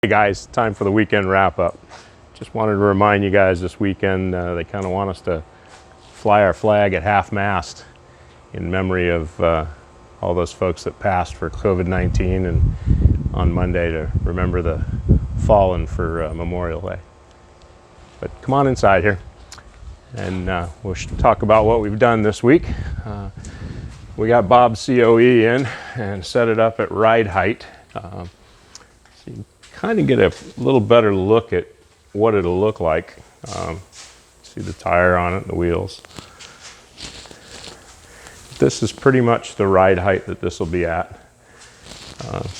Hey guys, time for the weekend wrap up. Just wanted to remind you guys this weekend they kind of want us to fly our flag at half-mast in memory of all those folks that passed for COVID-19, and on Monday to remember the fallen for Memorial Day. But come on inside here and we'll talk about what we've done this week. We got Bob's COE in and set it up at ride height. So you kind of get a little better look at what it'll look like. See the tire on it, the wheels. This is pretty much the ride height that this will be at.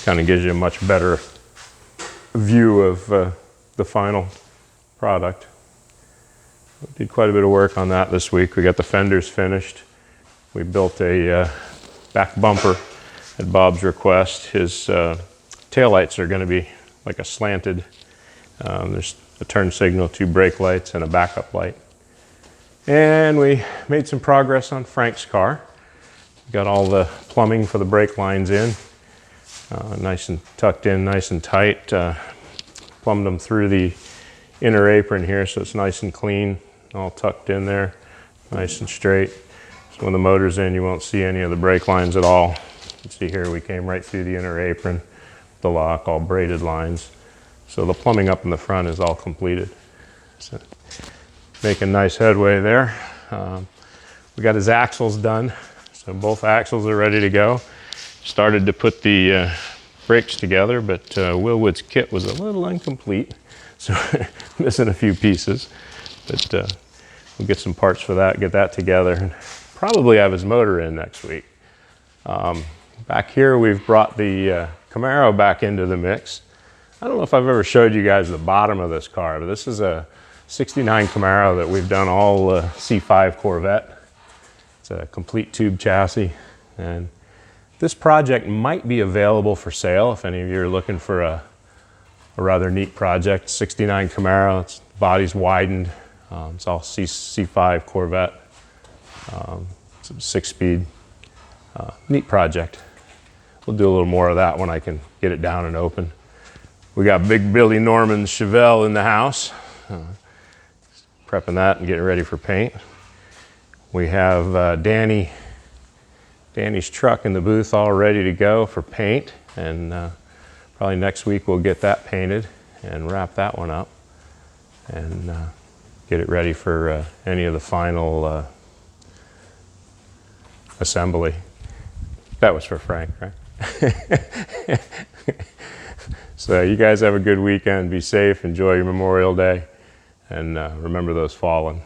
Kind of gives you a much better view of the final product. We did quite a bit of work on that this week. We got the fenders finished. We built a back bumper at Bob's request. His taillights are going to be like a slanted. There's a turn signal, 2 brake lights, and a backup light. And we made some progress on Frank's car. Got all the plumbing for the brake lines in, nice and tucked in, nice and tight. Plumbed them through the inner apron here, so it's nice and clean, all tucked in there, nice and straight. So when the motor's in, you won't see any of the brake lines at all. You can see here we came right through the inner apron, the lock, all braided lines. So the plumbing up in the front is all completed. So making nice headway there. We got his axles done. So both axles are ready to go. Started to put the brakes together, but Willwood's kit was a little incomplete. So missing a few pieces. But we'll get some parts for that, get that together. And probably have his motor in next week. Back here we've brought the Camaro back into the mix. I don't know if I've ever showed you guys the bottom of this car, but this is a 69 Camaro that we've done all C5 Corvette. It's a complete tube chassis, and this project might be available for sale if any of you are looking for a rather neat project. 69 Camaro, its body's widened. It's all C5 Corvette. It's a 6-speed, neat project. We'll do a little more of that when I can get it down and open. We got Big Billy Norman's Chevelle in the house. Prepping that and getting ready for paint. We have Danny's truck in the booth all ready to go for paint, and probably next week we'll get that painted and wrap that one up and get it ready for any of the final assembly. That was for Frank, right? So you guys have a good weekend. Be safe. Enjoy your Memorial Day. And remember those fallen.